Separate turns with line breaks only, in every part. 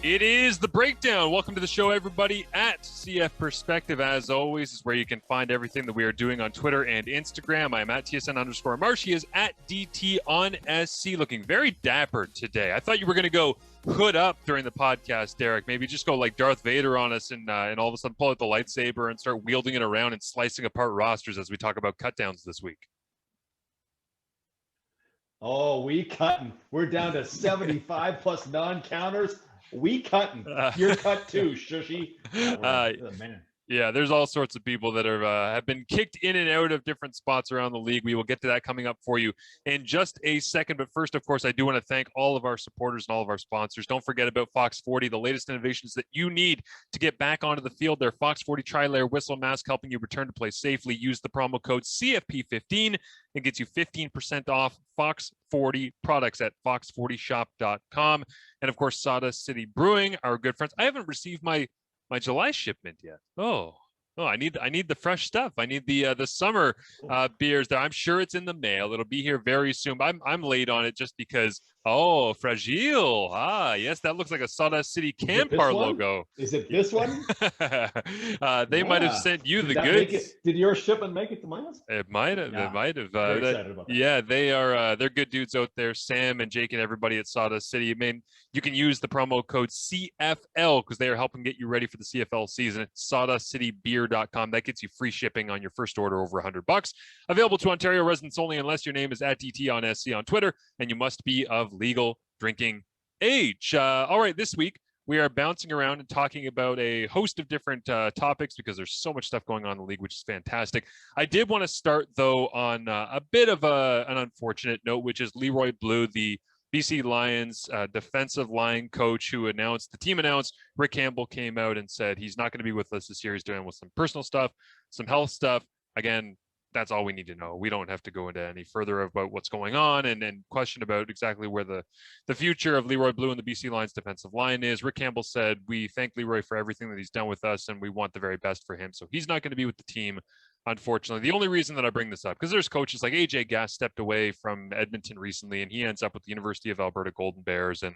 It is The Breakdown. Welcome to the show, everybody, at CF Perspective. As always, is where you can find everything that we are doing on Twitter and Instagram. I'm at TSN_Marsh. He is at DT on SC, looking very dapper today. I thought you were going to go hood up during the podcast, Derek. Maybe just go like Darth Vader on us and all of a sudden pull out the lightsaber and start wielding it around and slicing apart rosters as we talk about cutdowns this week.
Oh, we cutting. We're down to 75 plus non-counters. We cutting. You're cut too, Shushy. Man.
Yeah, there's all sorts of people that have been kicked in and out of different spots around the league. We will get to that coming up for you in just a second. But first, of course, I do want to thank all of our supporters and all of our sponsors. Don't forget about Fox 40, the latest innovations that you need to get back onto the field. Their Fox 40 Tri-Layer Whistle Mask helping you return to play safely. Use the promo code CFP15. It gets you 15% off Fox 40 products at fox40shop.com. And, of course, Sawdust City Brewing, our good friends. I haven't received my July shipment yet. Oh, I need the fresh stuff. I need the summer beers there. I'm sure it's in the mail. It'll be here very soon. I'm late on it just because. Oh, Fragile. Yes, that looks like a Sawdust City Campar logo.
Is it this one?
They might have sent you the goods.
Did your shipment make it to my house?
It might have.
Yeah.
It might have.
Excited about that.
Yeah, they are. They're good dudes out there. Sam and Jake and everybody at Sawdust City. I mean, you can use the promo code CFL because they are helping get you ready for the CFL season. It's sawdustcitybeer.com. That gets you free shipping on your first order over $100. Available to Ontario residents only unless your name is at DT on SC on Twitter and you must be of legal drinking age. All right, this week we are bouncing around and talking about a host of different topics because there's so much stuff going on in the league, which is fantastic. I did want to start, though, on a bit of an unfortunate note, which is Leroy Blue, the BC Lions defensive line coach who the team announced Rick Campbell came out and said he's not going to be with us this year. He's dealing with some personal stuff, some health stuff. Again, that's all we need to know. We don't have to go into any further about what's going on and question about exactly where the future of Leroy Blue and the BC Lions defensive line is. Rick Campbell said, we thank Leroy for everything that he's done with us and we want the very best for him. So he's not going to be with the team, unfortunately. The only reason that I bring this up, because there's coaches like AJ Gass stepped away from Edmonton recently and he ends up with the University of Alberta Golden Bears. And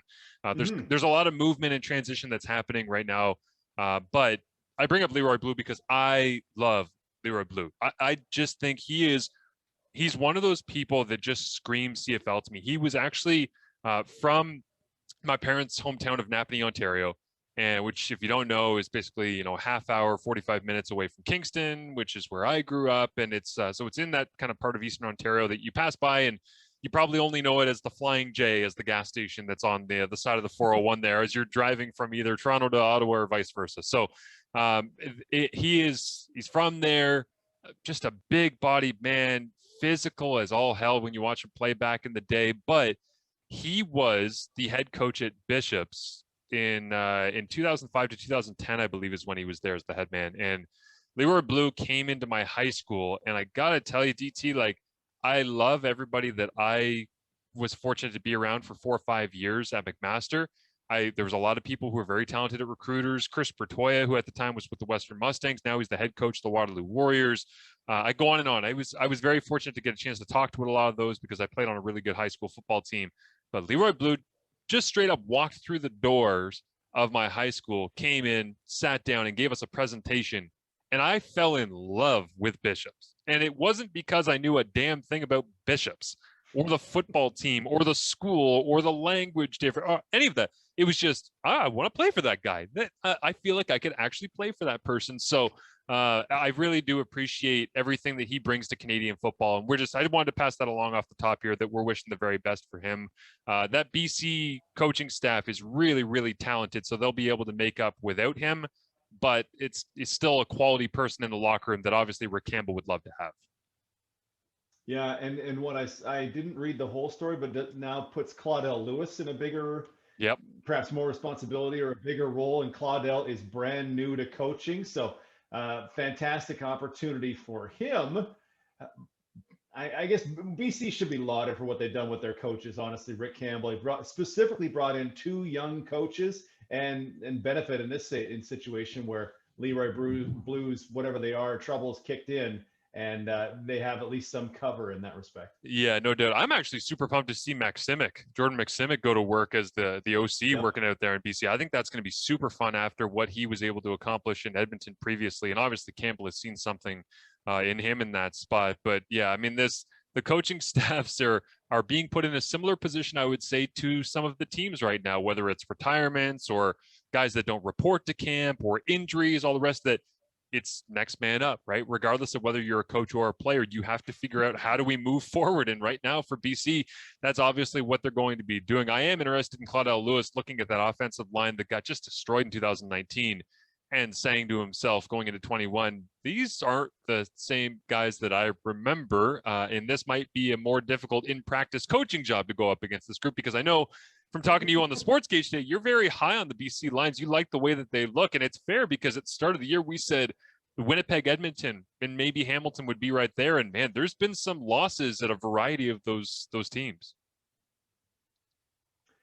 there's a lot of movement and transition that's happening right now. But I bring up Leroy Blue because I love Leroy Blue. I just think he's one of those people that just screams CFL to me. He was actually from my parents' hometown of Napanee, Ontario, and which, if you don't know, is basically half hour, 45 minutes away from Kingston, which is where I grew up. And it's so it's in that kind of part of Eastern Ontario that you pass by, and you probably only know it as the Flying J, as the gas station that's on the side of the 401 there, as you're driving from either Toronto to Ottawa or vice versa. So he's from there, just a big bodied man, physical as all hell when you watch him play back in the day. But he was the head coach at Bishops in 2005 to 2010, I believe, is when he was there as the head man. And Leroy Blue came into my high school, and I gotta tell you, DT, like, I love everybody that I was fortunate to be around for 4 or 5 years at McMaster. There was a lot of people who were very talented at recruiters. Chris Bertoya, who at the time was with the Western Mustangs, now he's the head coach of the Waterloo Warriors. I go on and on. I was very fortunate to get a chance to talk to a lot of those because I played on a really good high school football team. But Leroy Blue just straight up walked through the doors of my high school, came in, sat down, and gave us a presentation. And I fell in love with Bishops. And it wasn't because I knew a damn thing about Bishops or the football team or the school or the language different or any of that. It was just, I want to play for that guy. I feel like I could actually play for that person. So I really do appreciate everything that he brings to Canadian football. And I wanted to pass that along off the top here, that we're wishing the very best for him. That BC coaching staff is really, really talented. So they'll be able to make up without him. But it's still a quality person in the locker room that obviously Rick Campbell would love to have.
Yeah, and what I didn't read the whole story, but that now puts Claudel Lewis in a bigger, perhaps more responsibility or a bigger role. And Claudel is brand new to coaching, so fantastic opportunity for him. I guess BC should be lauded for what they've done with their coaches. Honestly, Rick Campbell specifically brought in 2 young coaches and benefit in this situation where Leroy Blues, whatever they are, troubles kicked in, and they have at least some cover in that respect.
Yeah, no doubt. I'm actually super pumped to see Jordan Maksimic go to work as the OC working out there in BC. I think that's going to be super fun after what he was able to accomplish in Edmonton previously. And obviously Campbell has seen something in him in that spot. But yeah, I mean, the coaching staffs are being put in a similar position, I would say, to some of the teams right now, whether it's retirements or guys that don't report to camp or injuries, all the rest of that. It's next man up, right? Regardless of whether you're a coach or a player, you have to figure out how do we move forward. And right now for BC, that's obviously what they're going to be doing. I am interested in Claudel Lewis looking at that offensive line that got just destroyed in 2019 and saying to himself going into 21, these aren't the same guys that I remember. And this might be a more difficult in practice coaching job to go up against this group, because I know from talking to you on the Sports Gauge today, you're very high on the BC lines. You like the way that they look, and it's fair because at the start of the year, we said Winnipeg, Edmonton, and maybe Hamilton would be right there. And man, there's been some losses at a variety of those teams.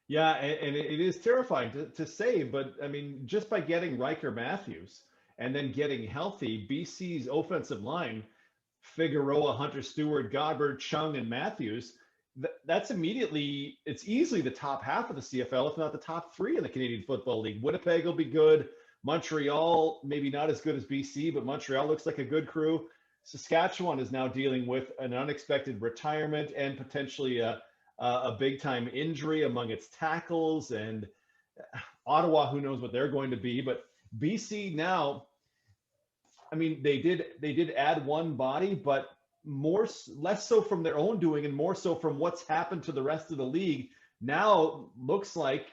Yeah, and it is terrifying to say, but I mean, just by getting Riker Matthews and then getting healthy, BC's offensive line, Figueroa, Hunter Stewart, Godber, Chung, and Matthews, that's immediately, it's easily the top half of the CFL, if not the top three in the Canadian Football League. Winnipeg will be good. Montreal, maybe not as good as BC, but Montreal looks like a good crew. Saskatchewan is now dealing with an unexpected retirement and potentially a big time injury among its tackles, and Ottawa, who knows what they're going to be. But BC now, I mean, they did add one body, but less so from their own doing and more so from what's happened to the rest of the league. Now looks like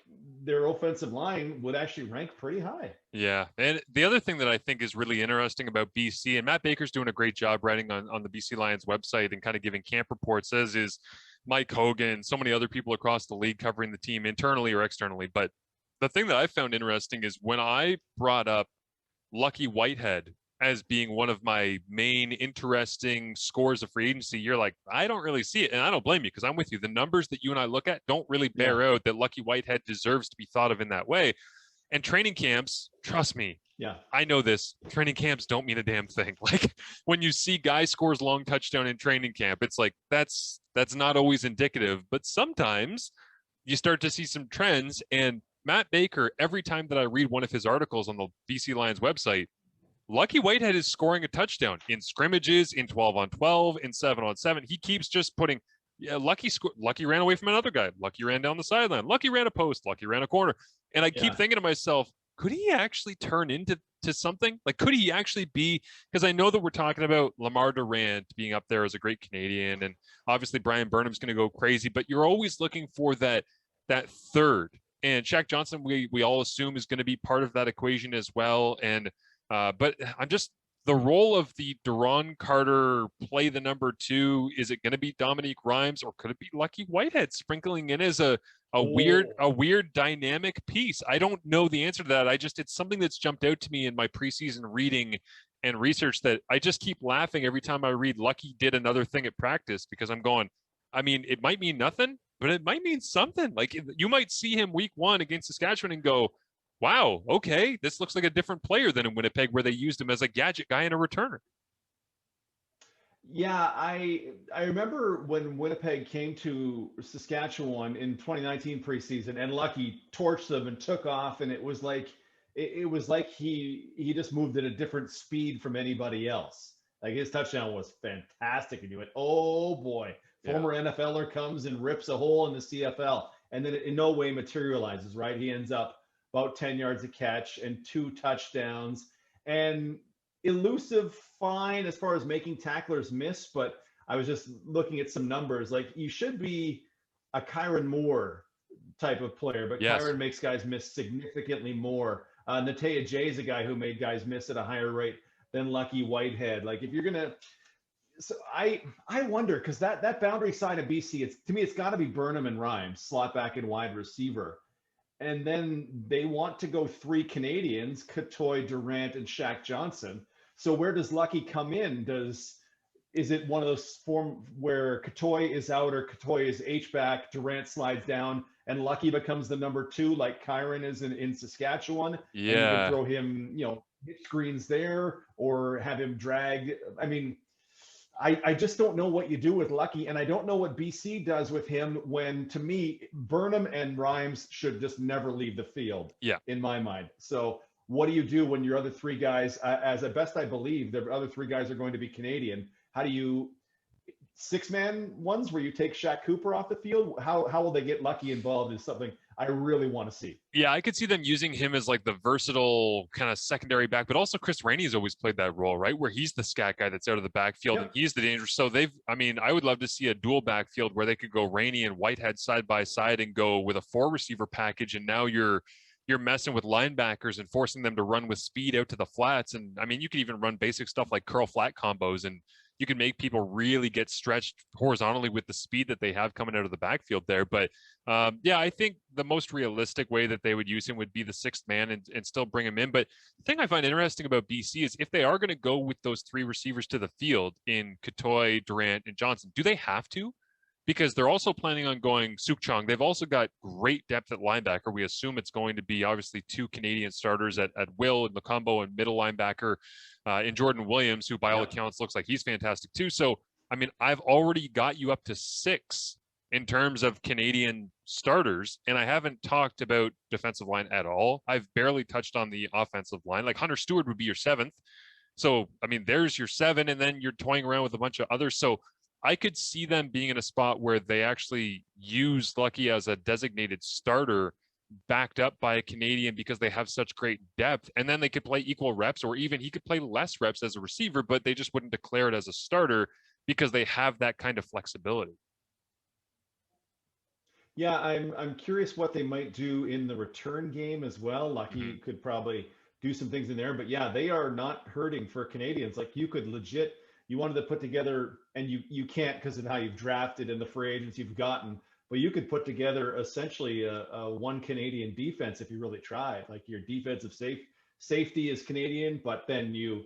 their offensive line would actually rank pretty high.
Yeah. And the other thing that I think is really interesting about BC, and Matt Baker's doing a great job writing on the BC Lions website and kind of giving camp reports, as is Mike Hogan, so many other people across the league covering the team internally or externally. But the thing that I found interesting is when I brought up Lucky Whitehead as being one of my main interesting scores of free agency, you're like, I don't really see it. And I don't blame you, because I'm with you. The numbers that you and I look at don't really bear out that Lucky Whitehead deserves to be thought of in that way. And training camps, trust me, I know this, training camps don't mean a damn thing. Like when you see guy scores long touchdown in training camp, it's like, that's not always indicative, but sometimes you start to see some trends. And Matt Baker, every time that I read one of his articles on the BC Lions website, Lucky Whitehead is scoring a touchdown in scrimmages, in 12-on-12, in 7-on-7. He keeps just putting, Lucky ran away from another guy. Lucky ran down the sideline. Lucky ran a post. Lucky ran a corner. And I keep thinking to myself, could he actually turn into something? Like, could he actually be, because I know that we're talking about Lamar Durant being up there as a great Canadian, and obviously Brian Burnham's going to go crazy, but you're always looking for that third. And Shaq Johnson, we all assume, is going to be part of that equation as well. And but I'm just, the role of the Deron Carter play the number 2, is it going to be Dominique Rhymes, or could it be Lucky Whitehead sprinkling in as a weird dynamic piece? I don't know the answer to that. It's something that's jumped out to me in my preseason reading and research that I just keep laughing every time I read Lucky did another thing at practice, because I'm going, I mean, it might mean nothing, but it might mean something. Like you might see him week 1 against Saskatchewan and go, wow, okay, this looks like a different player than in Winnipeg, where they used him as a gadget guy and a returner.
Yeah, I remember when Winnipeg came to Saskatchewan in 2019 preseason, and Lucky torched them and took off, and it was like he just moved at a different speed from anybody else. Like his touchdown was fantastic, and you went, oh boy, former NFLer comes and rips a hole in the CFL, and then it in no way materializes. Right, he ends up about 10 yards a catch and 2 touchdowns, and elusive, fine as far as making tacklers miss. But I was just looking at some numbers. Like, you should be a Kyron Moore type of player, but Kyron makes guys miss significantly more. Natea Jay is a guy who made guys miss at a higher rate than Lucky Whitehead. Like, if you're gonna, so I wonder, because that boundary side of BC, to me it's got to be Burnham and Rhymes, slot back and wide receiver. And then they want to go 3 Canadians, Catoy, Durant, and Shaq Johnson. So where does Lucky come in? Is it one of those form where Catoy is out, or Catoy is H-back, Durant slides down, and Lucky becomes the number 2, like Kyron is in Saskatchewan?
Yeah.
And you can throw him, hit screens there, or have him drag. I mean, I just don't know what you do with Lucky, and I don't know what BC does with him when, to me, Burnham and Rhymes should just never leave the field, in my mind. So what do you do when your other three guys, as at best I believe, the other three guys are going to be Canadian? How do you six-man ones where you take Shaq Cooper off the field? How will they get Lucky involved is something I really want to see.
Yeah, I could see them using him as like the versatile kind of secondary back, but also Chris Rainey has always played that role, right? Where he's the scat guy that's out of the backfield and he's the dangerous. So I would love to see a dual backfield where they could go Rainey and Whitehead side by side and go with a 4-receiver package. And now you're messing with linebackers and forcing them to run with speed out to the flats. And I mean, you could even run basic stuff like curl flat combos, and you can make people really get stretched horizontally with the speed that they have coming out of the backfield there. But I think the most realistic way that they would use him would be the sixth man and still bring him in. But the thing I find interesting about BC is if they are going to go with those 3 receivers to the field in Katoy, Durant, and Johnson, do they have to? Because they're also planning on going Suk Chong. They've also got great depth at linebacker. We assume it's going to be obviously 2 Canadian starters at will and Macombo and middle linebacker in Jordan Williams, who by all accounts looks like he's fantastic too. So, I mean, I've already got you up to 6 in terms of Canadian starters, and I haven't talked about defensive line at all. I've barely touched on the offensive line. Like Hunter Stewart would be your 7th. So, I mean, there's your 7, and then you're toying around with a bunch of others. So I could see them being in a spot where they actually use Lucky as a designated starter backed up by a Canadian because they have such great depth, and then they could play equal reps, or even he could play less reps as a receiver, but they just wouldn't declare it as a starter because they have that kind of flexibility.
Yeah, I'm curious what they might do in the return game as well. Lucky could probably do some things in there, but yeah, they are not hurting for Canadians. Like you could legit, you wanted to put together, and you can't because of how you've drafted and the free agents you've gotten, but you could put together essentially a one Canadian defense if you really tried. Like your defensive safety is Canadian, but then you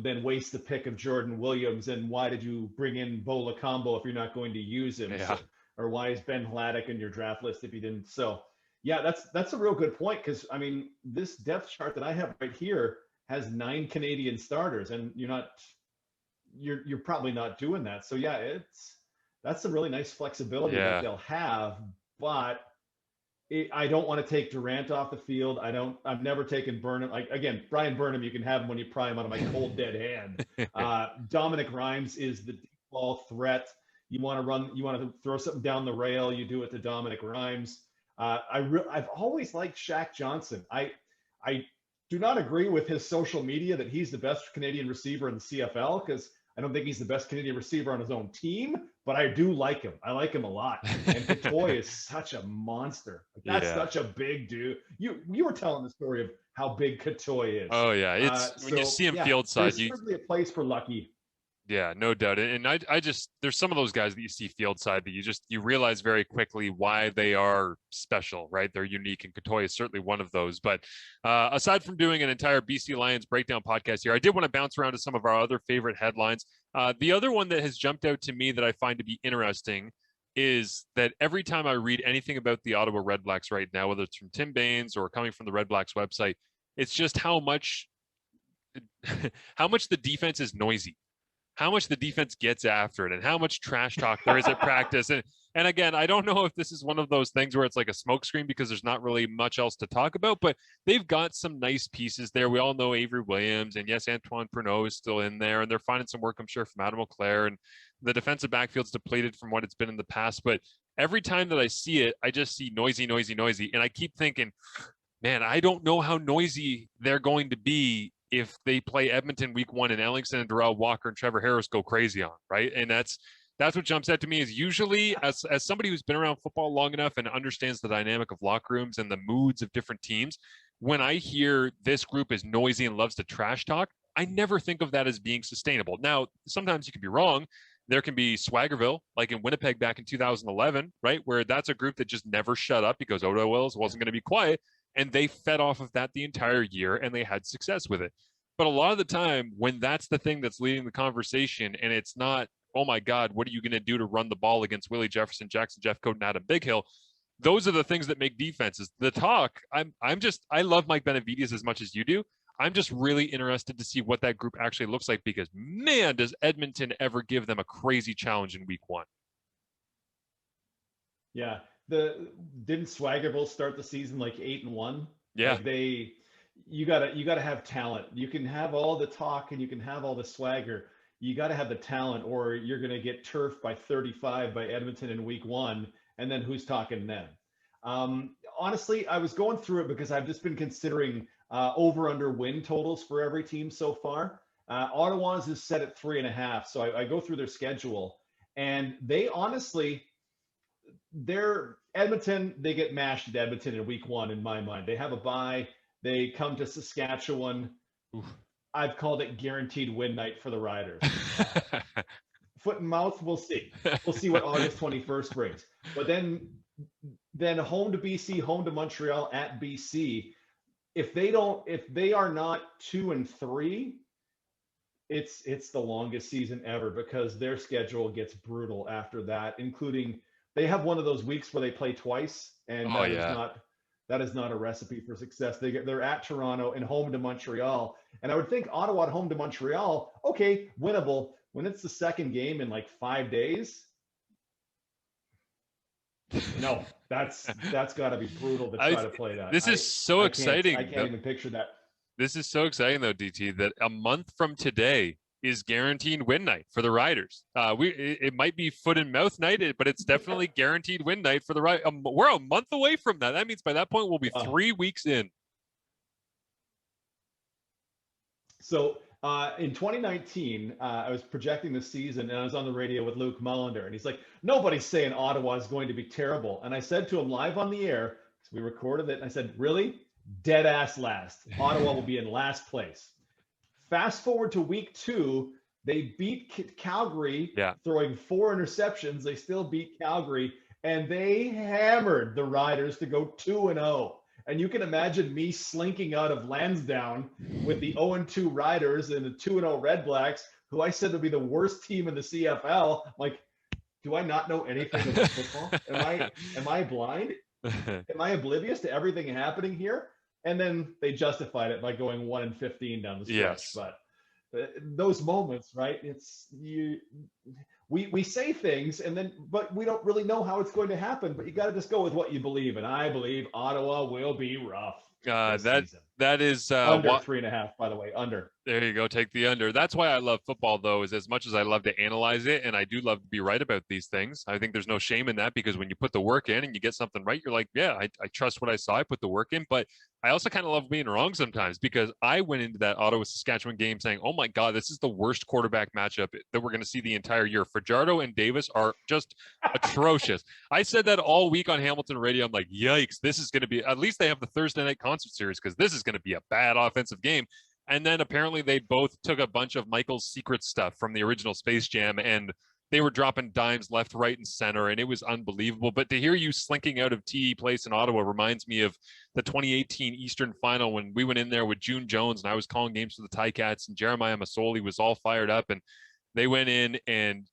then waste the pick of Jordan Williams, and why did you bring in Bo Lacombo if you're not going to use him?
Yeah.
Or why is Ben Hladek in your draft list if you didn't? So yeah, that's a real good point, because I mean, this depth chart that I have right here has 9 Canadian starters, and you're probably not doing that. So yeah, that's a really nice flexibility that they'll have. But I don't want to take Durant off the field. I've never taken Burnham. Like again, Brian Burnham, you can have him when you pry him out of my cold dead hand. Dominic Rhymes is the default threat. You want to throw something down the rail, you do it to Dominic Rhymes. I've always liked Shaq Johnson. I do not agree with his social media that he's the best Canadian receiver in the CFL, because I don't think he's the best Canadian receiver on his own team, but I do like him. I like him a lot. And Katoy is such a monster. Like, that's such a big dude. You were telling the story of how big Katoy is.
Oh yeah, it's when you see him field side,
there's certainly a place for Lucky.
Yeah, no doubt. And I just, there's some of those guys that you see field side that you realize very quickly why they are special, right? They're unique, and Katoy is certainly one of those. But aside from doing an entire BC Lions breakdown podcast here, I did want to bounce around to some of our other favorite headlines. The other one that has jumped out to me that I find to be interesting is that every time I read anything about the Ottawa Red Blacks right now, whether it's from Tim Baines or coming from the Red Blacks website, it's just how much the defense is noisy, how much the defense gets after it, and how much trash talk there is at practice. And again, I don't know if this is one of those things where it's like a smokescreen because there's not really much else to talk about, but they've got some nice pieces there. We all know Avery Williams, and yes, Antoine Pruneau is still in there, and they're finding some work, I'm sure, from Adam Auclair, and the defensive backfield's depleted from what it's been in the past. But every time that I see it, I just see noisy, noisy, noisy. And I keep thinking, man, I don't know how noisy they're going to be if they play Edmonton week 1 and Ellingson and Darrell Walker and Trevor Harris go crazy on, right? And that's what jumps out to me is usually as somebody who's been around football long enough and understands the dynamic of locker rooms and the moods of different teams, when I hear this group is noisy and loves to trash talk, I never think of that as being sustainable. Now, sometimes you can be wrong. There can be Swaggerville, like in Winnipeg back in 2011, right? Where that's a group that just never shut up because Odo Wills wasn't going to be quiet. And they fed off of that the entire year, and they had success with it. But a lot of the time, when that's the thing that's leading the conversation, and it's not, oh my God, what are you going to do to run the ball against Willie Jefferson, Jackson Jeffcoat, and Adam Bighill? Those are the things that make defenses. The talk, I love Mike Benavides as much as you do. I'm just really interested to see what that group actually looks like because, man, does Edmonton ever give them a crazy challenge in week 1.
Yeah. Didn't Swaggerville start the season like 8-1?
Yeah.
Like you gotta have talent. You can have all the talk and you can have all the swagger. You gotta have the talent, or you're gonna get turfed by 35 by Edmonton in week 1, and then who's talking then? Honestly, I was going through it because I've just been considering over under win totals for every team so far. Ottawa's is set at 3.5, so I go through their schedule, and they honestly, they're Edmonton. They get mashed at Edmonton in week 1 in my mind. They have a bye. They come to Saskatchewan.
Oof.
I've called it guaranteed win night for the Riders. Foot and mouth, we'll see. We'll see what August 21st brings. But then home to BC, home to Montreal, at BC. If they are not 2-3, it's the longest season ever because their schedule gets brutal after that, including they have one of those weeks where they play twice, and that is not a recipe for success. They're at Toronto and home to Montreal. And I would think Ottawa at home to Montreal, okay, winnable. When it's the second game in like 5 days, no, that's got to be brutal to try to play that.
This is so exciting.
I can't even picture that.
This is so exciting, though, DT, that a month from today is guaranteed win night for the Riders. It might be foot and mouth night, but it's definitely guaranteed win night for the Riders. We're a month away from that. That means by that point we'll be 3 weeks in.
So in 2019, I was projecting the season, and I was on the radio with Luke Mullender, and he's like, nobody's saying Ottawa is going to be terrible. And I said to him live on the air, because we recorded it, and I said, really? Dead ass last. Ottawa will be in last place. Fast forward to week 2, they beat Calgary, throwing 4 interceptions. They still beat Calgary, and they hammered the Riders to go 2-0. And you can imagine me slinking out of Lansdowne with the 0-2 Riders and the 2-0 Red Blacks, who I said would be the worst team in the CFL. Like, do I not know anything about football? Am I blind? Am I oblivious to everything happening here? And then they justified it by going 1-15 down the stretch.
Yes.
But those moments, right? We say things but we don't really know how it's going to happen. But you got to just go with what you believe, and I believe Ottawa will be rough.
That is
under 3.5, by the way, under.
There you go. Take the under. That's why I love football, though, is as much as I love to analyze it, and I do love to be right about these things. I think there's no shame in that, because when you put the work in and you get something right, you're like, yeah, I trust what I saw. I put the work in. But I also kind of love being wrong sometimes, because I went into that Ottawa-Saskatchewan game saying, oh my God, this is the worst quarterback matchup that we're going to see the entire year. Fajardo and Davis are just atrocious. I said that all week on Hamilton radio. I'm like, yikes, this is going to be, at least they have the Thursday night concert series, because this is going to be a bad offensive game. And then apparently they both took a bunch of Michael's secret stuff from the original Space Jam, and they were dropping dimes left, right, and center, and it was unbelievable. But to hear you slinking out of TE Place in Ottawa reminds me of the 2018 Eastern Final, when we went in there with June Jones, and I was calling games for the Ticats, and Jeremiah Masoli was all fired up, and they went in, and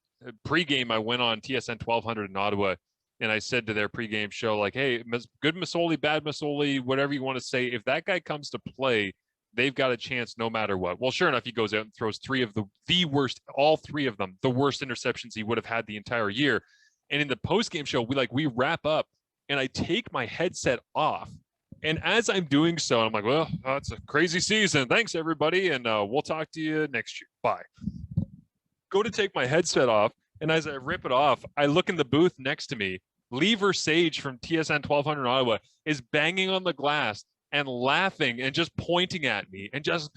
pregame I went on TSN 1200 in Ottawa, and I said to their pregame show, like, hey, good Masoli, bad Masoli, whatever you want to say, if that guy comes to play, they've got a chance no matter what. Well, sure enough, he goes out and throws 3 of the worst, all 3 of them, the worst interceptions he would have had the entire year. And in the post-game show, we wrap up, and I take my headset off. And as I'm doing so, I'm like, well, it's a crazy season. Thanks, everybody, and we'll talk to you next year. Bye. Go to take my headset off, and as I rip it off, I look in the booth next to me. Lever Sage from TSN 1200 Ottawa is banging on the glass and laughing and just pointing at me and just,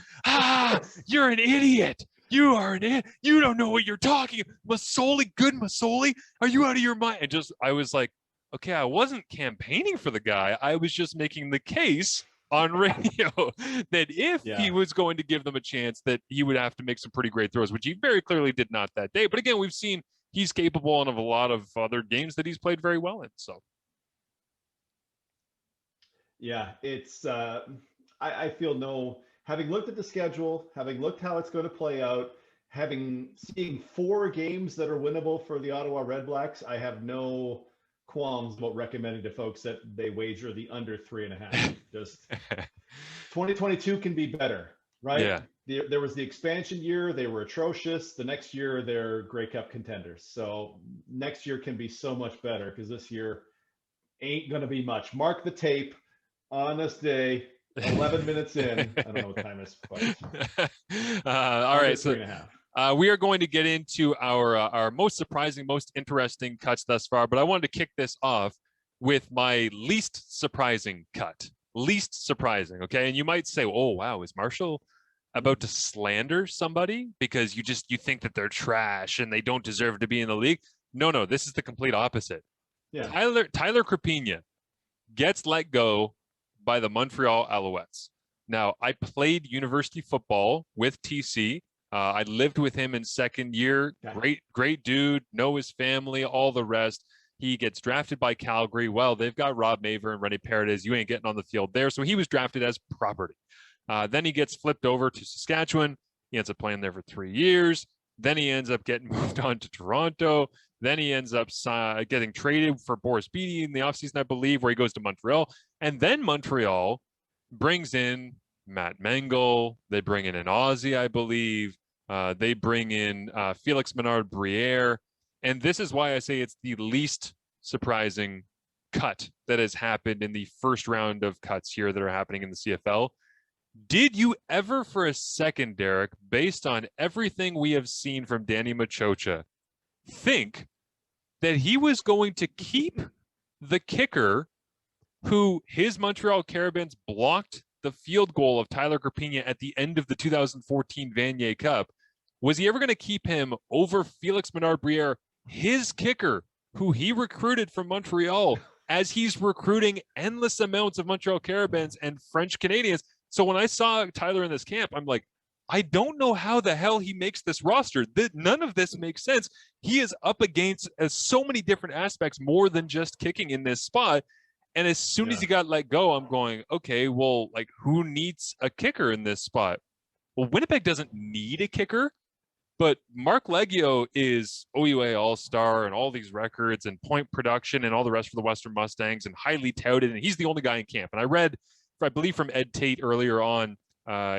you're an idiot. You are an idiot. You don't know what you're talking. Masoli, good Masoli. Are you out of your mind? And I was like, okay, I wasn't campaigning for the guy. I was just making the case on radio that if he was going to give them a chance, that he would have to make some pretty great throws, which he very clearly did not that day. But again, we've seen he's capable of a lot of other games that he's played very well in. So.
Yeah, it's I feel having looked at the schedule, having looked how it's going to play out, seeing 4 games that are winnable for the Ottawa Red Blacks, I have no qualms about recommending to folks that they wager the under 3.5. Just 2022 can be better. right?
Yeah.
There was the expansion year. They were atrocious. The next year, they're Grey Cup contenders. So next year can be so much better because this year ain't going to be much. Mark the tape on this day, 11 minutes in. I don't know what time it is, but
All
under
right.
three
So
and a half.
we are going to get into our most surprising, most interesting cuts thus far, but I wanted to kick this off with my least surprising cut. Least surprising, okay? And you might say, "Oh, wow, is Marshall about to slander somebody because you think that they're trash and they don't deserve to be in the league?" No, this is the complete opposite.
Yeah.
Tyler Crapina gets let go by the Montreal Alouettes. Now, I played university football with TC. I lived with him in second year. Great dude. Know his family, all the rest. He gets drafted by Calgary. Well, they've got Rob Maver and Rennie Paredes. You ain't getting on the field there. So he was drafted as property. Then he gets flipped over to Saskatchewan. He ends up playing there for 3 years. Then he ends up getting moved on to Toronto. Then he ends up getting traded for Boris Beattie in the offseason, I believe, where he goes to Montreal. And then Montreal brings in Matt Mengel. They bring in an Aussie, I believe. They bring in Felix Menard-Briere. And this is why I say it's the least surprising cut that has happened in the first round of cuts here that are happening in the CFL. Did you ever for a second, Derek, based on everything we have seen from Danny Machocha, think that he was going to keep the kicker who his Montreal Carabins blocked the field goal of Tyler Crapina at the end of the 2014 Vanier Cup? Was he ever going to keep him over Felix Menard-Briere, his kicker, who he recruited from Montreal, as he's recruiting endless amounts of Montreal Carabins and French Canadians? So when I saw Tyler in this camp, I'm like, I don't know how the hell he makes this roster. None of this makes sense. He is up against so many different aspects more than just kicking in this spot. And as soon as he got let go, I'm going, okay, well, like, who needs a kicker in this spot? Well, Winnipeg doesn't need a kicker, but Mark Leggio is OUA All-Star and all these records and point production and all the rest for the Western Mustangs and highly touted, and he's the only guy in camp. And I read, I believe, from Ed Tate earlier on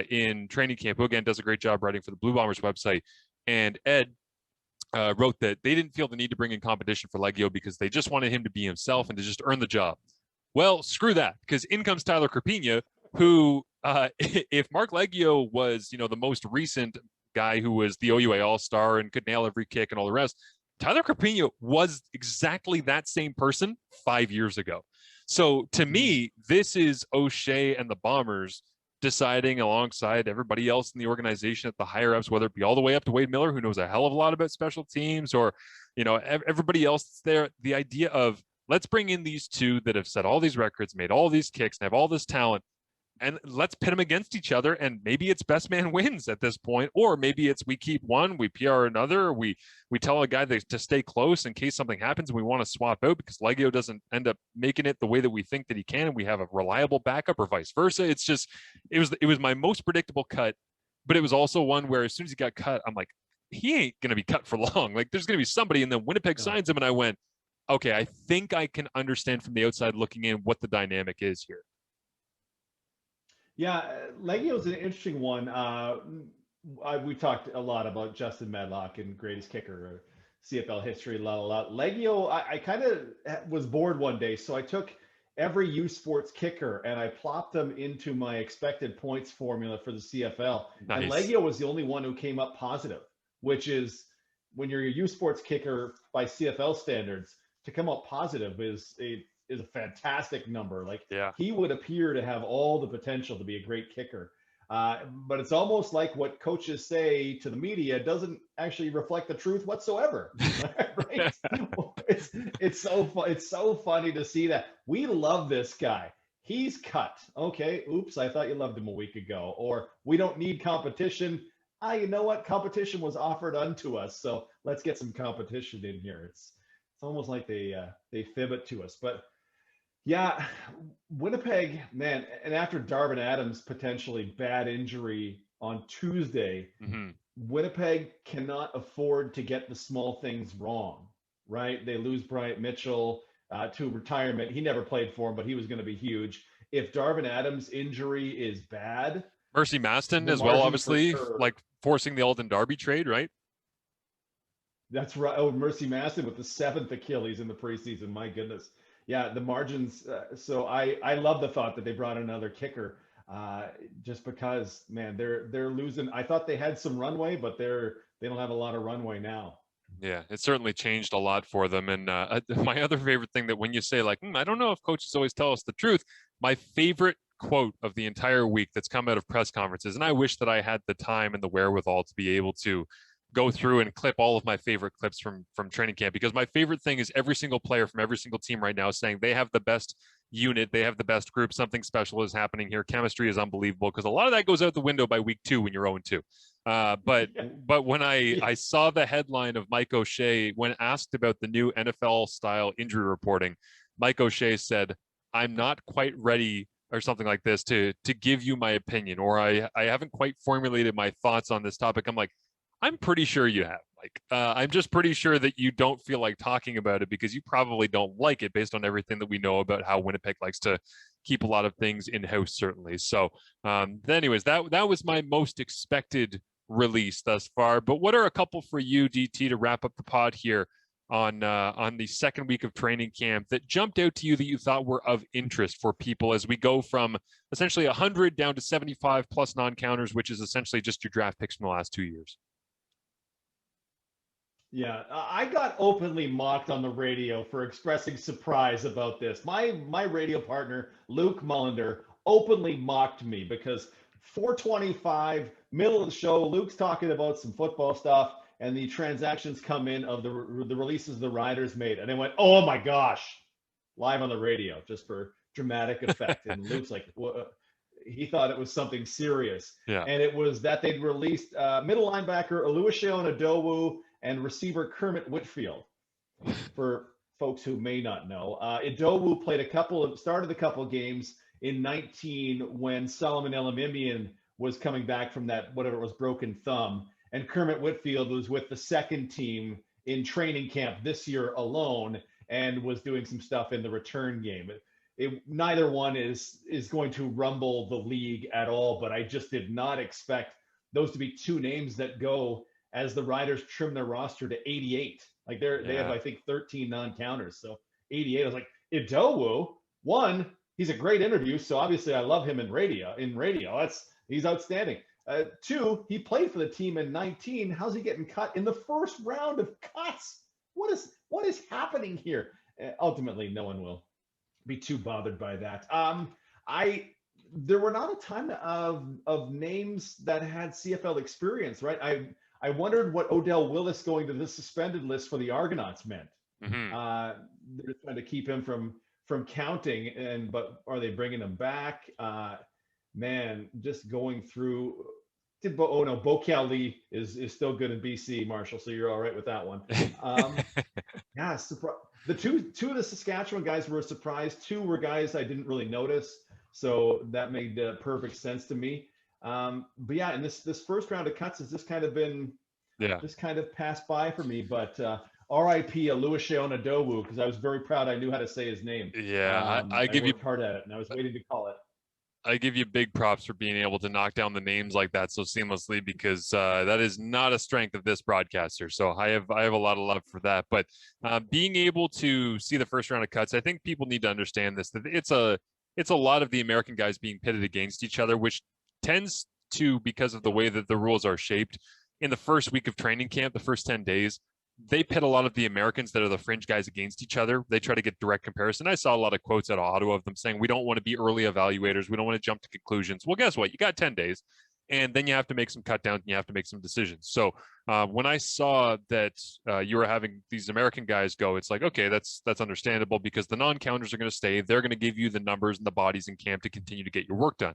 in training camp, who again does a great job writing for the Blue Bombers website. And Ed wrote that they didn't feel the need to bring in competition for Leggio because they just wanted him to be himself and to just earn the job. Well, screw that, because in comes Tyler Crapina, who, if Mark Leggio was, the most recent guy who was the OUA All-Star and could nail every kick and all the rest, Tyler Crapina was exactly that same person 5 years ago. So to me, this is O'Shea and the Bombers deciding alongside everybody else in the organization at the higher ups, whether it be all the way up to Wade Miller, who knows a hell of a lot about special teams, or, everybody else that's there, the idea of, let's bring in these two that have set all these records, made all these kicks, and have all this talent, and let's pit them against each other, and maybe it's best man wins at this point, or maybe it's we keep one, we PR another, we tell a guy to stay close in case something happens and we want to swap out because Leggio doesn't end up making it the way that we think that he can, and we have a reliable backup, or vice versa. It's just, it was my most predictable cut, but it was also one where as soon as he got cut, I'm like, he ain't going to be cut for long. Like, there's going to be somebody, and then Winnipeg signs him, and I went, okay, I think I can understand from the outside looking in what the dynamic is here.
Yeah, Leggio's an interesting one. We talked a lot about Justin Medlock and greatest kicker, CFL history, Leggio, I kind of was bored one day, so I took every U Sports kicker and I plopped them into my expected points formula for the CFL.
Nice.
And Leggio was the only one who came up positive, which is, when you're a U Sports kicker by CFL standards, to come up positive is a fantastic number. Like, he would appear to have all the potential to be a great kicker. But it's almost like what coaches say to the media doesn't actually reflect the truth whatsoever. Right? It's so funny to see that. We love this guy. He's cut. Okay, oops, I thought you loved him a week ago. Or, we don't need competition. You know what? Competition was offered unto us, so let's get some competition in here. It's almost like they fib it to us. But yeah, Winnipeg, man, and after Darvin Adams' potentially bad injury on Tuesday, Winnipeg cannot afford to get the small things wrong, right? They lose Bryant Mitchell to retirement. He never played for him, but he was going to be huge. If Darvin Adams' injury is bad,
Mercy Maston
The
as well,
margins for
obviously,
error.
like forcing the Alden Darby trade, right?
That's right. Oh, Mercy Maston with the 7th Achilles in the preseason. My goodness. Yeah, the margins. So I love the thought that they brought another kicker, just because, man, they're losing. I thought they had some runway, but they don't have a lot of runway now.
Yeah, it certainly changed a lot for them. And my other favorite thing that when you say like, I don't know if coaches always tell us the truth, my favorite quote of the entire week that's come out of press conferences, and I wish that I had the time and the wherewithal to be able to go through and clip all of my favorite clips from training camp, because my favorite thing is every single player from every single team right now saying they have the best unit, they have the best group, something special is happening here, chemistry is unbelievable, because a lot of that goes out the window by week 2 when you're 0-2. But
Yeah.
but when I saw the headline of Mike O'Shea when asked about the new NFL style injury reporting, Mike O'Shea said, "I'm not quite ready," or something like this, to give you my opinion, or I haven't quite formulated my thoughts on this topic. I'm like, I'm pretty sure you have. Like, I'm just pretty sure that you don't feel like talking about it because you probably don't like it based on everything that we know about how Winnipeg likes to keep a lot of things in house, certainly. So, anyways, that was my most expected release thus far. But what are a couple for you, DT, to wrap up the pod here on the second week of training camp that jumped out to you that you thought were of interest for people as we go from essentially 100 down to 75 plus non-counters, which is essentially just your draft picks from the last 2 years?
Yeah, I got openly mocked on the radio for expressing surprise about this. My radio partner, Luke Mullender, openly mocked me because 425, middle of the show, Luke's talking about some football stuff, and the transactions come in of the releases the Riders made, and I went, "Oh my gosh!" live on the radio just for dramatic effect. And Luke's like, he thought it was something serious,
Yeah.
and it was that they'd released middle linebacker Oluwaseun Adowu and receiver Kermit Whitfield. For folks who may not know, Idowu started a couple of games in 19 when Solomon Elimimian was coming back from that, whatever it was, broken thumb. And Kermit Whitfield was with the second team in training camp this year alone and was doing some stuff in the return game. Neither one is going to rumble the league at all, but I just did not expect those to be two names that go as the Riders trim their roster to 88. Like they have, I think, 13 non-counters. So 88, I was like, Idowu, one, he's a great interview. So obviously I love him in radio. He's outstanding. Two, he played for the team in 19. How's he getting cut in the first round of cuts? What is happening here? Ultimately, no one will be too bothered by that. There were not a ton of names that had CFL experience, right? I wondered what Odell Willis going to the suspended list for the Argonauts meant.
Mm-hmm.
They're trying to keep him from counting, but are they bringing him back? Man, just going through. Bo Kelly is still good in BC, Marshall. So you're all right with that one. Yeah, the two of the Saskatchewan guys were a surprise. Two were guys I didn't really notice, so that made perfect sense to me. But yeah, and this first round of cuts has just kind of passed by for me. But R.I.P. Oluwaseun Adowu, because I was very proud I knew how to say his name.
Yeah, I
worked hard at it, and I was waiting to call it.
I give you big props for being able to knock down the names like that so seamlessly, because that is not a strength of this broadcaster. So I have a lot of love for that. But being able to see the first round of cuts, I think people need to understand this, that it's a lot of the American guys being pitted against each other, which tends to, because of the way that the rules are shaped, in the first week of training camp, the first 10 days, they pit a lot of the Americans that are the fringe guys against each other. They try to get direct comparison. I saw a lot of quotes out of Ottawa of them saying, we don't want to be early evaluators. We don't want to jump to conclusions. Well, guess what? You got 10 days, and then you have to make some cut downs and you have to make some decisions. So when I saw that you were having these American guys go, it's like, okay, that's understandable, because the non-counters are going to stay. They're going to give you the numbers and the bodies in camp to continue to get your work done.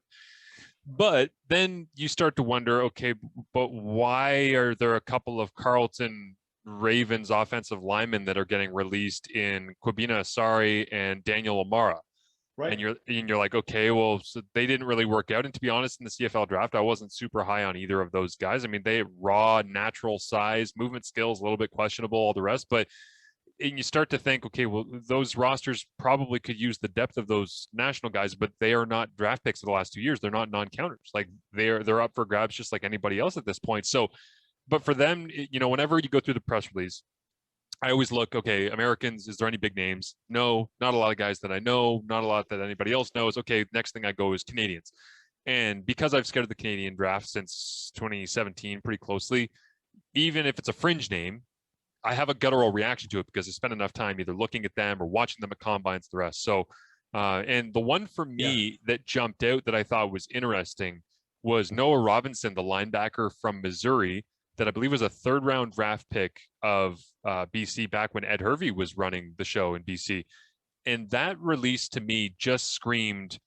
But then you start to wonder, okay, but why are there a couple of Carleton Ravens offensive linemen that are getting released in Kwabena Asari and Daniel Amara?
Right.
And you're like, okay, well, so they didn't really work out. And to be honest, in the CFL draft, I wasn't super high on either of those guys. I mean, they raw, natural size, movement skills, a little bit questionable, all the rest. But and you start to think, okay, well, those rosters probably could use the depth of those national guys, but they are not draft picks of the last 2 years. They're not non-counters. Like they're up for grabs just like anybody else at this point. So, but for them, whenever you go through the press release, I always look, okay, Americans, is there any big names? No, not a lot of guys that I know, not a lot that anybody else knows. Okay, next thing I go is Canadians. And because I've scouted the Canadian draft since 2017 pretty closely, even if it's a fringe name, I have a guttural reaction to it because I spent enough time either looking at them or watching them at combines, the rest. So, and the one for me that jumped out that I thought was interesting was Noah Robinson, the linebacker from Missouri, that I believe was a third-round draft pick of BC back when Ed Hervey was running the show in BC. And that release to me just screamed,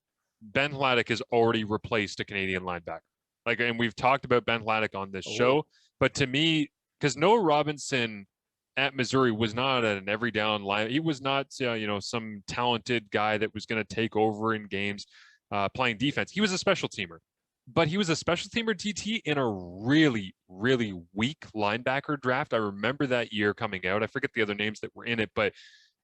Ben Hladek has already replaced a Canadian linebacker. Like, and we've talked about Ben Hladek on this show, but to me, because Noah Robinson at Missouri was not an every down line. He was not, some talented guy that was going to take over in games playing defense. He was a special teamer, but he was a special teamer DT in a really, really weak linebacker draft. I remember that year coming out. I forget the other names that were in it, but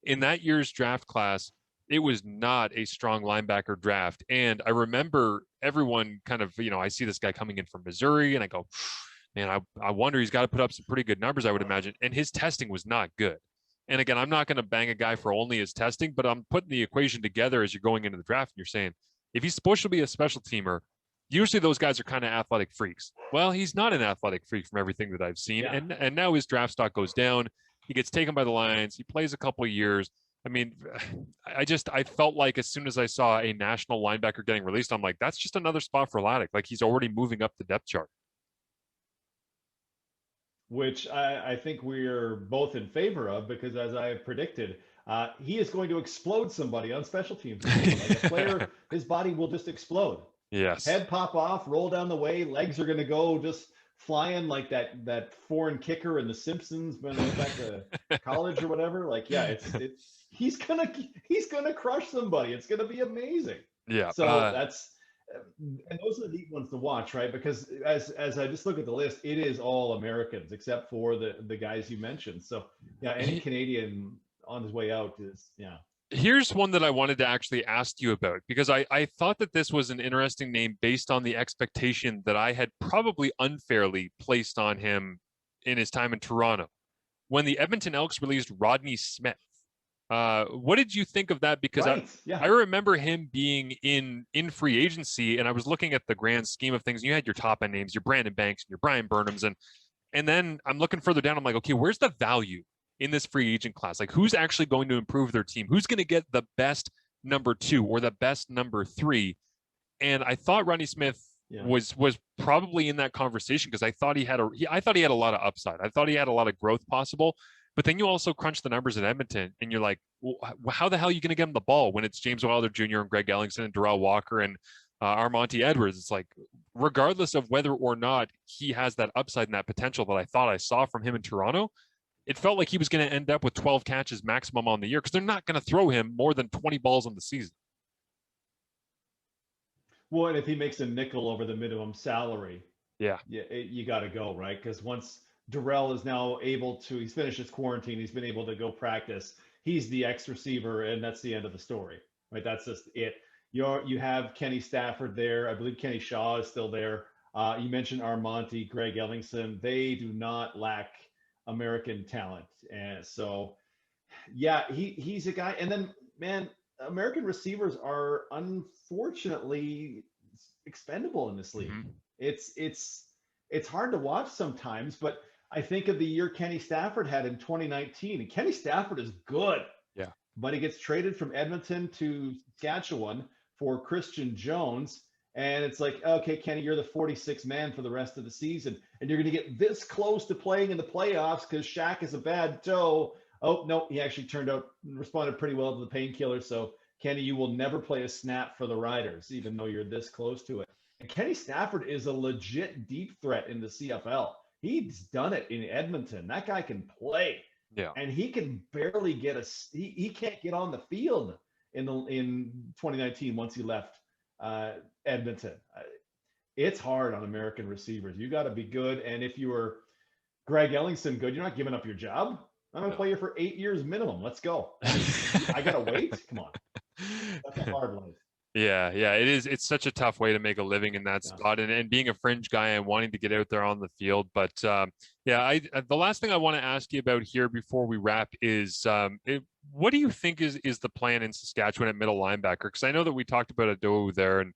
in that year's draft class, it was not a strong linebacker draft. And I remember everyone kind of, I see this guy coming in from Missouri and I go, man, I wonder, he's got to put up some pretty good numbers, I would imagine. And his testing was not good. And again, I'm not going to bang a guy for only his testing, but I'm putting the equation together as you're going into the draft and you're saying, if he's supposed to be a special teamer, usually those guys are kind of athletic freaks. Well, he's not an athletic freak from everything that I've seen. Yeah. And now his draft stock goes down. He gets taken by the Lions. He plays a couple of years. I mean, I felt like as soon as I saw a national linebacker getting released, I'm like, that's just another spot for Hladek. Like he's already moving up the depth chart.
Which I think we're both in favor of because, as I predicted, he is going to explode somebody on special teams. Like a player, his body will just explode.
Yes.
Head pop off, roll down the way, legs are going to go just flying like that foreign kicker in The Simpsons when they went back to college or whatever. Like, yeah, he's gonna crush somebody. It's gonna be amazing.
Yeah.
So and those are the neat ones to watch, right? Because as I just look at the list, it is all Americans except for the guys you mentioned. So yeah, any Canadian on his way out is
Here's one that I wanted to actually ask you about because I thought that this was an interesting name based on the expectation that I had probably unfairly placed on him in his time in Toronto. When the Edmonton Elks released Rodney Smith, what did you think of that? Because I remember him being in free agency, and I was looking at the grand scheme of things. And you had your top end names, your Brandon Banks and your Brian Burnhams, and then I'm looking further down. I'm like, okay, where's the value in this free agent class? Like, who's actually going to improve their team? Who's going to get the best number 2 or the best number 3? And I thought Rodney Smith was probably in that conversation because I thought he had a lot of upside. I thought he had a lot of growth possible. But then you also crunch the numbers at Edmonton, and you're like, well, how the hell are you going to get him the ball when it's James Wilder Jr. and Greg Ellingson and Darrell Walker and Armonte Edwards? It's like, regardless of whether or not he has that upside and that potential that I thought I saw from him in Toronto, it felt like he was going to end up with 12 catches maximum on the year because they're not going to throw him more than 20 balls on the season.
Well, and if he makes a nickel over the minimum salary, you got to go, right? Because once Darrell is now he's finished his quarantine, he's been able to go practice, he's the X receiver, and that's the end of the story, right? That's just it. You have Kenny Stafford there. I believe Kenny Shaw is still there. You mentioned Armonte, Greg Ellingson. They do not lack American talent. And so, he's a guy. And then, man, American receivers are unfortunately expendable in this league. Mm-hmm. It's hard to watch sometimes, but I think of the year Kenny Stafford had in 2019, and Kenny Stafford is good.
Yeah.
But he gets traded from Edmonton to Saskatchewan for Christian Jones. And it's like, okay, Kenny, you're the 46th man for the rest of the season. And you're going to get this close to playing in the playoffs because Shaq is a bad toe. Oh, no, he actually responded pretty well to the painkiller. So, Kenny, you will never play a snap for the Riders, even though you're this close to it. And Kenny Stafford is a legit deep threat in the CFL. He's done it in Edmonton. That guy can play.
Yeah.
And he can barely he can't get on the field in 2019 once he left Edmonton. It's hard on American receivers. You got to be good. And if you were Greg Ellingson good, you're not giving up your job, I'm going to play you for 8 years minimum. Let's go. I got to wait? Come on. That's a hard life.
Yeah, it is. It's such a tough way to make a living in that spot, and being a fringe guy and wanting to get out there on the field. But the last thing I want to ask you about here before we wrap is what do you think is the plan in Saskatchewan at middle linebacker? Because I know that we talked about Ado there, and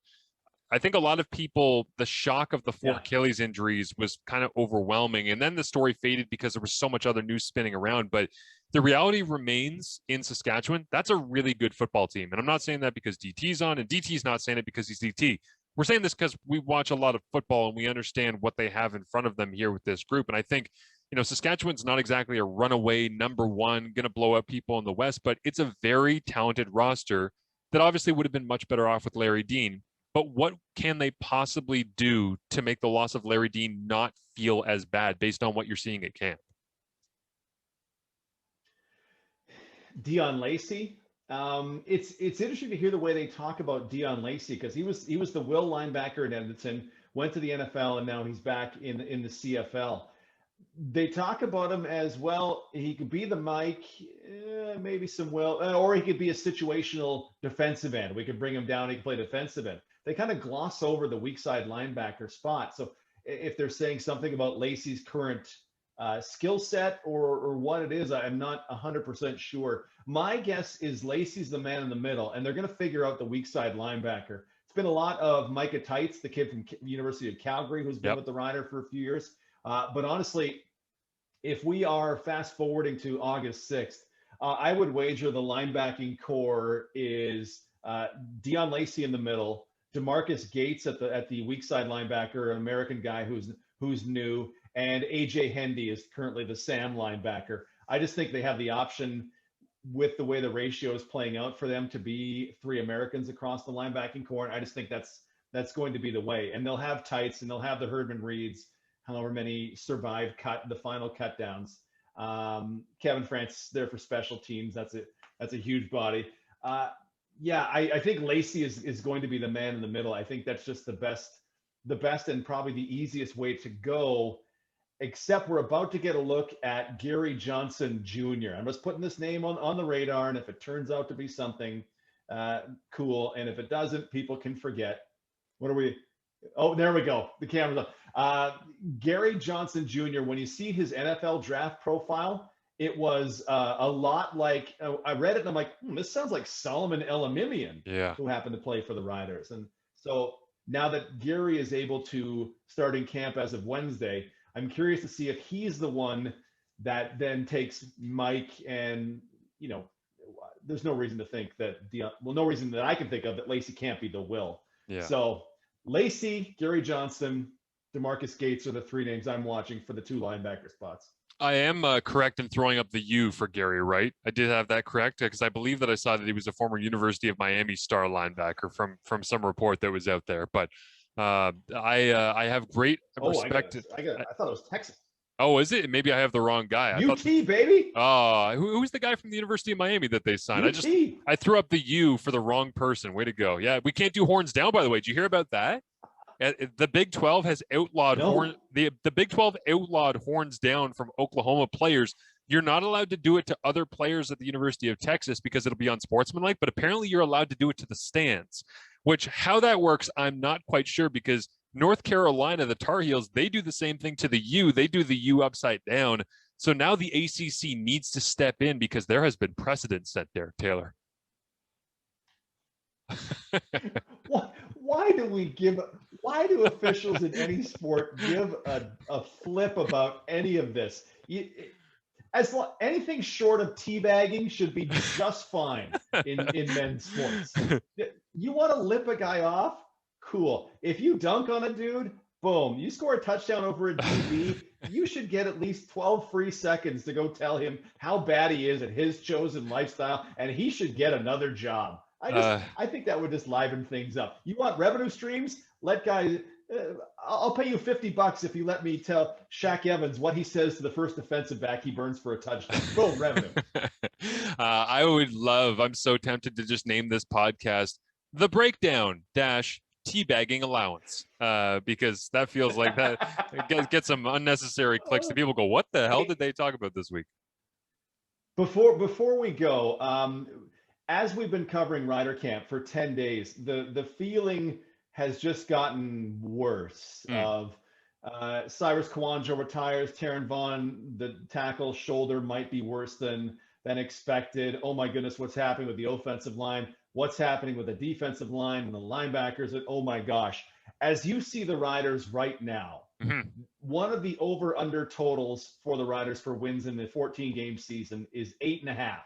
I think a lot of people, the shock of the four Achilles injuries was kind of overwhelming. And then the story faded because there was so much other news spinning around. But the reality remains in Saskatchewan, that's a really good football team. And I'm not saying that because DT's on, and DT's not saying it because he's DT. We're saying this because we watch a lot of football and we understand what they have in front of them here with this group. And I think, Saskatchewan's not exactly a runaway number one, going to blow up people in the West, but it's a very talented roster that obviously would have been much better off with Larry Dean. But what can they possibly do to make the loss of Larry Dean not feel as bad based on what you're seeing at camp?
Dion Lacy. It's interesting to hear the way they talk about Dion Lacy, because he was the will linebacker in Edmonton, went to the NFL, and now he's back in the CFL. They talk about him as well. He could be the Mike, maybe some will, or he could be a situational defensive end. We could bring him down. He can play defensive end. They kind of gloss over the weak side linebacker spot. So if they're saying something about Lacy's current skill set or what it is, I'm not 100% sure. My guess is Lacy's the man in the middle, and they're going to figure out the weak side linebacker. It's been a lot of Micah Tights, the kid from University of Calgary, who's been with the Rider for a few years. But honestly, if we are fast forwarding to August 6th, I would wager the linebacking core is Dion Lacy in the middle, DeMarcus Gates at the weak side linebacker, an American guy who's new, and AJ Hendy is currently the Sam linebacker. I just think they have the option, with the way the ratio is playing out, for them to be three Americans across the linebacking core. And I just think that's going to be the way. And they'll have Tights, and they'll have the Herdman Reeds, however many survive the final cut downs. Kevin France there for special teams. That's a huge body. I think Lacy is going to be the man in the middle. I think that's just the best and probably the easiest way to go, except we're about to get a look at Gary Johnson Jr. I'm just putting this name on the radar, and if it turns out to be something cool, and if it doesn't, people can forget. What are we? Oh, there we go. The camera's up. Gary Johnson Jr., when you see his NFL draft profile, it was a lot like, I read it and I'm like, this sounds like Solomon Elamimian, who happened to play for the Riders. And so now that Gary is able to start in camp as of Wednesday, I'm curious to see if he's the one that then takes Mike, and, there's no reason to think that no reason that I can think of that Lacy can't be the will. Yeah. So Lacy, Gary Johnson, DeMarcus Gates are the three names I'm watching for the two linebacker spots.
I am correct in throwing up the U for Gary, right? I did have that correct, because I believe that I saw that he was a former University of Miami star linebacker from some report that was out there. But I have great respect.
I thought it was Texas.
Oh, is it? Maybe I have the wrong guy.
UT, baby.
Oh, who's the guy from the University of Miami that they signed?
UT.
I threw up the U for the wrong person. Way to go. Yeah, we can't do horns down, by the way. Did you hear about that? The Big 12 has outlawed the Big 12 outlawed horns down from Oklahoma players. You're not allowed to do it to other players at the University of Texas because it'll be unsportsmanlike, but apparently you're allowed to do it to the stands, which how that works, I'm not quite sure, because North Carolina, the Tar Heels, they do the same thing to the U. They do the U upside down. So now the ACC needs to step in because there has been precedent set there, Taylor.
Why do officials in any sport give a flip about any of this? Anything short of teabagging should be just fine in men's sports. You want to lip a guy off? Cool. If you dunk on a dude, boom, you score a touchdown over a DB, you should get at least 12 free seconds to go tell him how bad he is at his chosen lifestyle, and he should get another job. I think that would just liven things up. You want revenue streams? Let guys. I'll pay you $50 if you let me tell Shaq Evans what he says to the first defensive back he burns for a touchdown. Boom, revenue.
I would love. I'm so tempted to just name this podcast "The Breakdown Teabagging Allowance," because that feels like that get some unnecessary clicks. The people go, "What the hell did they talk about this week?"
Before we go, as we've been covering Ryder Camp for 10 days, the feeling has just gotten worse. Of Cyrus Kawanja retires, Taron Vaughn, the tackle shoulder might be worse than expected. Oh my goodness, what's happening with the offensive line? What's happening with the defensive line and the linebackers? And oh my gosh, as you see the Riders right now, one of the over/under totals for the Riders for wins in the 14-game season is 8.5.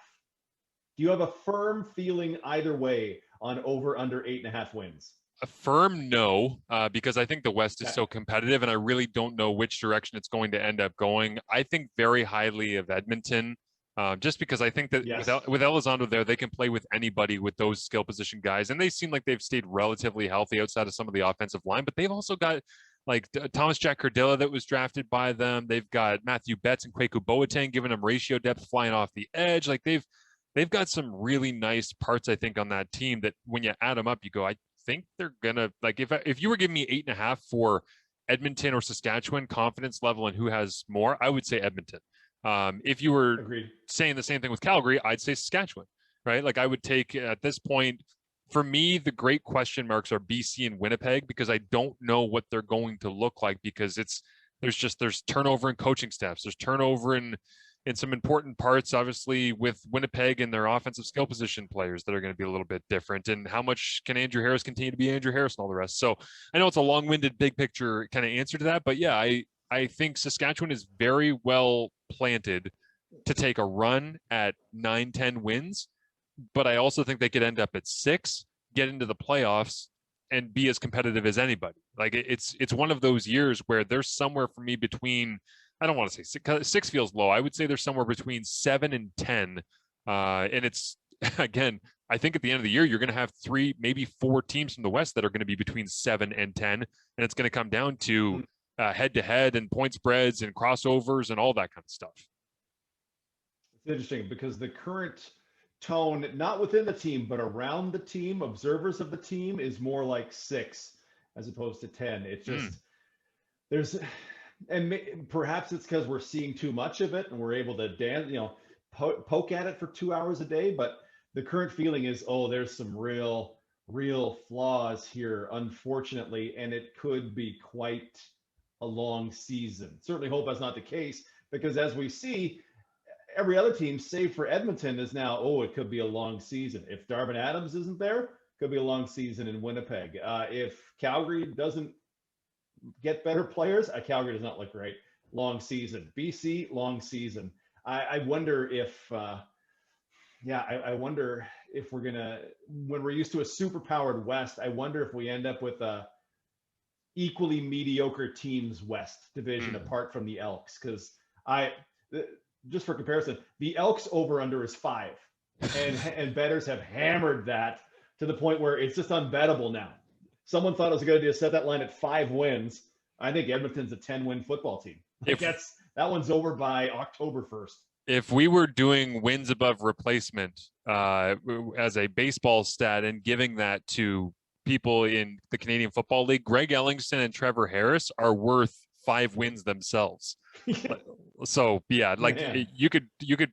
Do you have a firm feeling either way on over/under 8.5 wins?
A firm no, because I think the West is so competitive, and I really don't know which direction it's going to end up going. I think very highly of Edmonton, just because I think that with Elizondo there, they can play with anybody with those skill position guys, and they seem like they've stayed relatively healthy outside of some of the offensive line. But they've also got like Thomas Jack Cardilla that was drafted by them. They've got Matthew Betts and Kwaku Boateng giving them ratio depth flying off the edge. Like they've got some really nice parts, I think, on that team that when you add them up, you go, I think they're gonna, like, if you were giving me 8.5 for Edmonton or Saskatchewan confidence level and who has more, I would say Edmonton. If you were saying the same thing with Calgary, I'd say Saskatchewan, right? Like I would take at this point, for me, the great question marks are BC and Winnipeg, because I don't know what they're going to look like, because there's turnover in coaching staffs. There's turnover in some important parts, obviously, with Winnipeg and their offensive skill position players that are going to be a little bit different. And how much can Andrew Harris continue to be Andrew Harris and all the rest? So I know it's a long-winded, big picture kind of answer to that, but yeah, I think Saskatchewan is very well planted to take a run at 9-10 wins, but I also think they could end up at 6, get into the playoffs, and be as competitive as anybody. Like it's one of those years where there's somewhere for me between, I don't want to say 6 feels low. I would say there's somewhere between 7 and 10. And it's, again, I think at the end of the year, you're going to have 3, maybe 4 teams from the West that are going to be between 7 and 10. And it's going to come down to head-to-head and point spreads and crossovers and all that kind of stuff.
It's interesting because the current tone, not within the team, but around the team, observers of the team, is more like 6 as opposed to 10. It's just, there's... And perhaps it's because we're seeing too much of it and we're able to dance, poke at it for 2 hours a day. But the current feeling is, oh, there's some real flaws here, unfortunately, and it could be quite a long season. Certainly hope that's not the case, because as we see, every other team, save for Edmonton, is now, oh, it could be a long season. If Darvin Adams isn't there, it could be a long season in Winnipeg. If Calgary doesn't get better players, Calgary does not look great. Long season. BC, long season. I wonder if, I wonder if we're gonna, when we're used to a super-powered West, I wonder if we end up with a equally mediocre teams West division apart from the Elks. Because just for comparison, the Elks over/under is 5, and bettors have hammered that to the point where it's just unbettable now. Someone thought it was a good idea to set that line at 5 wins. I think Edmonton's a 10-win football team. That one's over by October 1st.
If we were doing wins above replacement as a baseball stat and giving that to people in the Canadian Football League, Greg Ellingston and Trevor Harris are worth 5 wins themselves. So yeah, like you could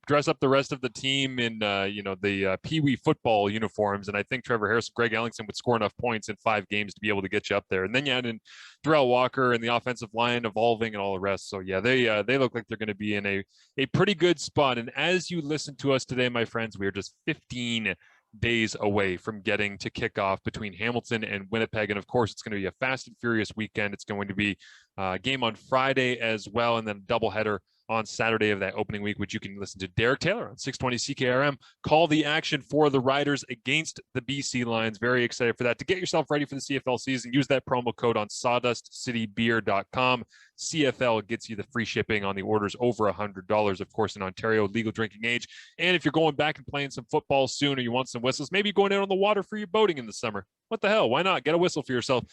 dress up the rest of the team in the Pee Wee football uniforms, and I think Trevor Harris and Greg Ellingson would score enough points in 5 games to be able to get you up there. And then you add in Darrell Walker and the offensive line evolving and all the rest. So yeah, they look like they're going to be in a pretty good spot. And as you listen to us today, my friends, we are just 15 days away from getting to kickoff between Hamilton and Winnipeg. And of course, it's going to be a fast and furious weekend. It's going to be a game on Friday as well, and then a doubleheader on Saturday of that opening week, which you can listen to Derek Taylor on 620 CKRM. Call the action for the Riders against the BC Lions. Very excited for that. To get yourself ready for the CFL season, use that promo code on sawdustcitybeer.com. CFL gets you the free shipping on the orders over $100, of course, in Ontario, legal drinking age. And if you're going back and playing some football soon, or you want some whistles, maybe going out on the water for your boating in the summer. What the hell? Why not? Get a whistle for yourself.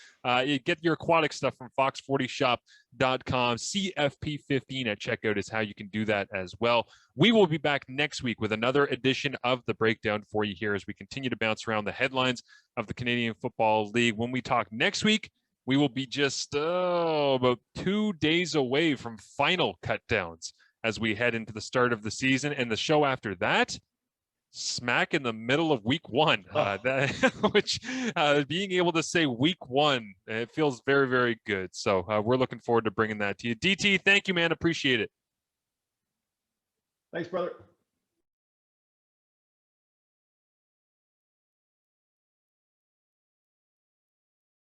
You get your aquatic stuff from fox40shop.com. CFP15 at checkout is how you can do that as well. We will be back next week with another edition of The Breakdown for you here as we continue to bounce around the headlines of the Canadian Football League. When we talk next week, we will be just about 2 days away from final cut downs as we head into the start of the season. And the show after that, smack in the middle of week one, which being able to say week one, it feels very, very good. So we're looking forward to bringing that to you. DT, thank you, man. Appreciate it.
Thanks, brother.